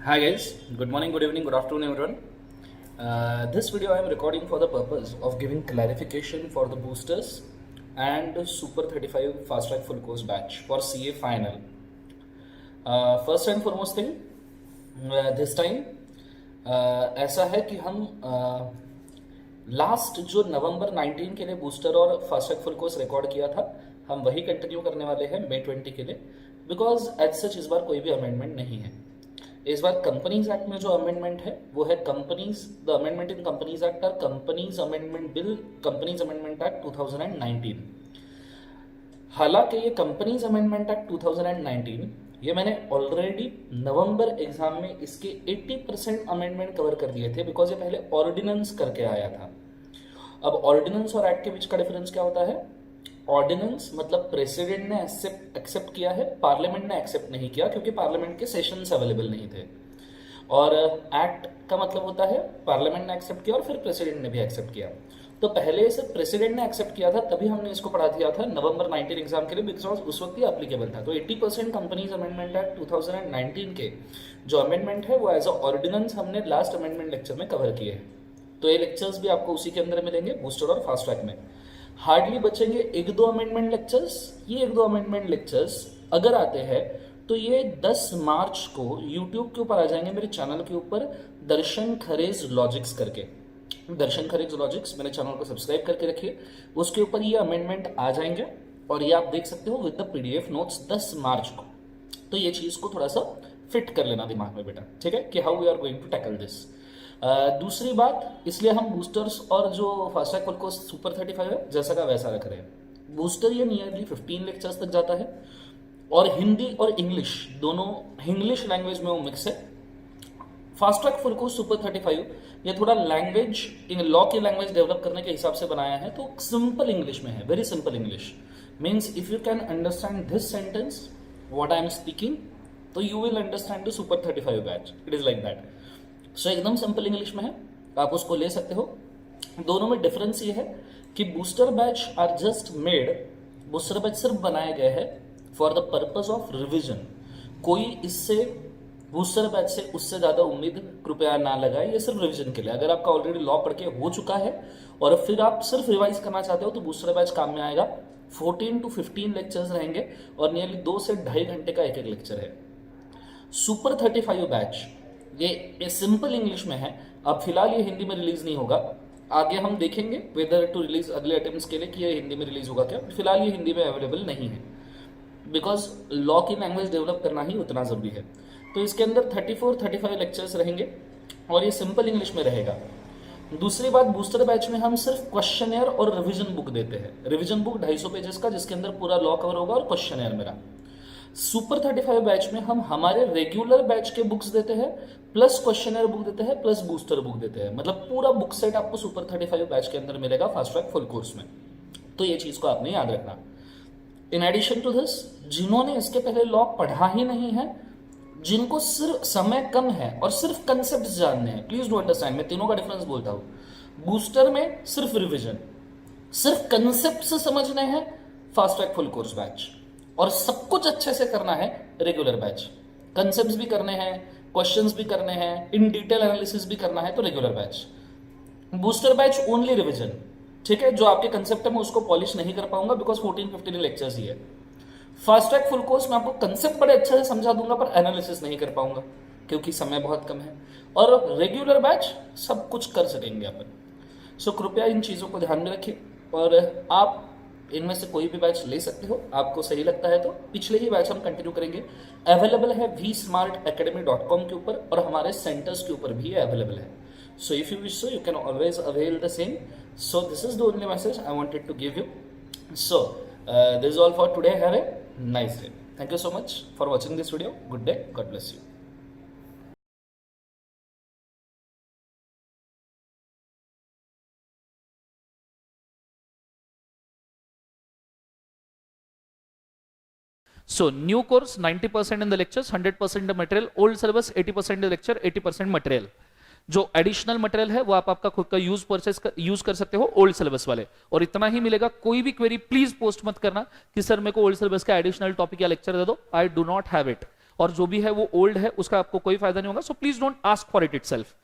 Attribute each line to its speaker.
Speaker 1: Hi guys, good morning, good evening, good afternoon everyone. This video I am recording for the purpose of giving clarification for the boosters and Super 35 fast track full course batch for CA final. First and foremost thing, this time ऐसा है कि हम last जो नवंबर 19 के लिए booster और fast track full course record किया था, हम वही कंटिन्यू करने वाले हैं May 20 के लिए, बिकॉज एज सच इस बार कोई भी अमेंडमेंट नहीं है. इस बार कंपनीज एक्ट में जो अमेंडमेंट है वो है companies the amendment in companies act और companies amendment bill, companies amendment act 2019. हालांकि ये कंपनीज अमेंडमेंट एक्ट 2019 ये मैंने ऑलरेडी नवंबर एग्जाम में इसके 80% अमेंडमेंट कवर कर दिए थे, बिकॉज ये पहले ऑर्डिनेंस करके आया था. अब ऑर्डिनेंस और एक्ट के बीच का डिफरेंस क्या होता है? ऑर्डिनेंस मतलब प्रेसिडेंट ने एक्सेप्ट किया है, पार्लियामेंट ने एक्सेप्ट नहीं किया क्योंकि पार्लियामेंट के सेशंस अवेलेबल नहीं थे. और एक्ट का मतलब होता है पार्लियामेंट ने एक्सेप्ट किया और फिर प्रेसिडेंट ने भी एक्सेप्ट किया. तो पहले सिर्फ प्रेसिडेंट ने एक्सेप्ट किया था, तभी हमने इसको पढ़ा दिया था नवंबर 19 एग्जाम के लिए, बिकॉज उस वक्त ही एप्लीकेबल था. तो 80% कंपनीज अमेंडमेंट एक्ट 2019 के जो अमेंडमेंट है वो एज अ ऑर्डिनेंस हमने लास्ट अमेंडमेंट लेक्चर में कवर किए हैं. तो ये लेक्चर्स भी आपको उसी के अंदर मिलेंगे बूस्टर और फास्ट ट्रैक में. हार्डली बचेंगे एक दो अमेंडमेंट लेक्चर्स. ये एक दो अमेंडमेंट लेक्चर्स अगर आते हैं तो ये 10 मार्च को यूट्यूब के ऊपर आ जाएंगे, मेरे चैनल के ऊपर दर्शन खरेज लॉजिक्स करके. दर्शन खरेज लॉजिक्स मेरे चैनल को सब्सक्राइब करके रखिए, उसके ऊपर ये अमेंडमेंट आ जाएंगे और ये आप देख सकते हो विद द पीडीएफ नोट्स 10 मार्च को. तो ये चीज को थोड़ा सा फिट कर लेना दिमाग में बेटा, ठीक है, कि how we are going to tackle this. दूसरी बात, इसलिए हम बूस्टर्स और जो fast track full course super 35 है जैसा का वैसा रख रहे हैं. बूस्टर ये नियरली 15 लेक्चर्स तक जाता है और हिंदी और इंग्लिश दोनों, इंग्लिश लैंग्वेज में वो मिक्स है. Fast track full course super 35 ये थोड़ा लैंग्वेज, लॉ की लैंग्वेज डेवलप करने के हिसाब से बनाया है, तो सिंपल इंग्लिश में है, very simple English. Means if you can understand this sentence what I am speaking, तो you will understand the super 35 batch. It is like that. So एकदम सिंपल इंग्लिश में है, आप उसको ले सकते हो. दोनों में डिफरेंस ये है कि booster batch are just made, booster batch सिर्फ बनाए गए हैं for the purpose of revision. कोई इससे बूस्टर बैच से उससे ज्यादा उम्मीद कृपया ना लगाए, ये सिर्फ रिविजन के लिए. अगर आपका ऑलरेडी लॉ पढ़ के हो चुका है और फिर आप सिर्फ रिवाइज करना चाहते हो तो बूस्टर बैच काम में आएगा. 14 to 15 लेक्चर्स रहेंगे और नियरली 2 से 2.5 घंटे का एक एक लेक्चर है. सुपर 35 बैच ये सिंपल इंग्लिश में है. अब फिलहाल ये हिंदी में रिलीज नहीं होगा, आगे हम देखेंगे वेदर टू रिलीज अगले अटेम्प्ट्स के लिए कि ये हिंदी में रिलीज होगा क्या. फिलहाल ये हिंदी में अवेलेबल नहीं है, बिकॉज लॉ की लैंग्वेज डेवलप करना ही उतना जरूरी है. तो इसके अंदर 34-35 लेक्चर्स रहेंगे और ये सिंपल इंग्लिश में रहेगा. दूसरी बात, बूस्टर बैच में हम सिर्फ क्वेश्चनर और रिविजन बुक देते हैं. रिविजन बुक 250 पेजेस का जिसके अंदर पूरा लॉ कवर होगा और क्वेश्चनर मेरा. सुपर 35 बैच में हम हमारे रेगुलर बैच के बुक्स देते हैं, प्लस क्वेश्चनर बुक देते हैं, प्लस बूस्टर बुक देते हैं. मतलब पूरा बुक सेट आपको सुपर 35 बैच के अंदर मिलेगा फास्ट ट्रैक फुल कोर्स में. तो ये चीज को आपने याद रखना. इन एडिशन टू दिस, जिन्होंने इसके पहले लॉ पढ़ा ही नहीं है, जिनको सिर्फ समय कम है और सिर्फ कंसेप्ट जानने हैं, प्लीज डू अंडरस्टैंड, मैं तीनों का डिफरेंस बोलता हूं. बूस्टर में सिर्फ रिविजन, सिर्फ कंसेप्ट से समझने हैं fast track full course batch, और सब कुछ अच्छे से करना है रेगुलर बैच. कंसेप्ट्स भी करने हैं, क्वेश्चंस भी करने हैं, इन डिटेल एनालिसिस भी करना है तो regular batch. Booster batch only revision, ठीक है. जो आपके कंसेप्ट है मैं उसको पॉलिश नहीं कर पाऊंगा बिकॉज 14-15 लेक्चर्स ही है. फास्ट ट्रैक फुल कोर्स में आपको कंसेप्ट बड़े अच्छे से समझा दूंगा पर एनालिसिस नहीं कर पाऊंगा क्योंकि समय बहुत कम है. और रेगुलर बैच सब कुछ कर सकेंगे अपन. सो कृपया इन चीजों को ध्यान में रखिए और आप इनमें से कोई भी बैच ले सकते हो, आपको सही लगता है तो. पिछले ही बैच हम कंटिन्यू करेंगे. अवेलेबल है vsmartacademy.com के ऊपर और हमारे सेंटर्स के ऊपर भी अवेलेबल है. So if you wish so you can always avail the same. So this is the only message I wanted to give you. So this is all for today. Have a nice day. Thank you so much for watching this video. Good day. God bless you.
Speaker 2: So new course 90% in the lectures, 100% the material. Old syllabus 80% the lecture, 80% material. जो additional material है वो आप आपका खुद का use कर सकते हो ओल्ड सिलेबस वाले, और इतना ही मिलेगा. कोई भी क्वेरी प्लीज पोस्ट मत करना कि सर मेरे को ओल्ड सिलेबस का एडिशनल टॉपिक या लेक्चर दे दो. I do not have it. और जो भी है वो ओल्ड है, उसका आपको कोई फायदा नहीं होगा. So please don't ask for it itself.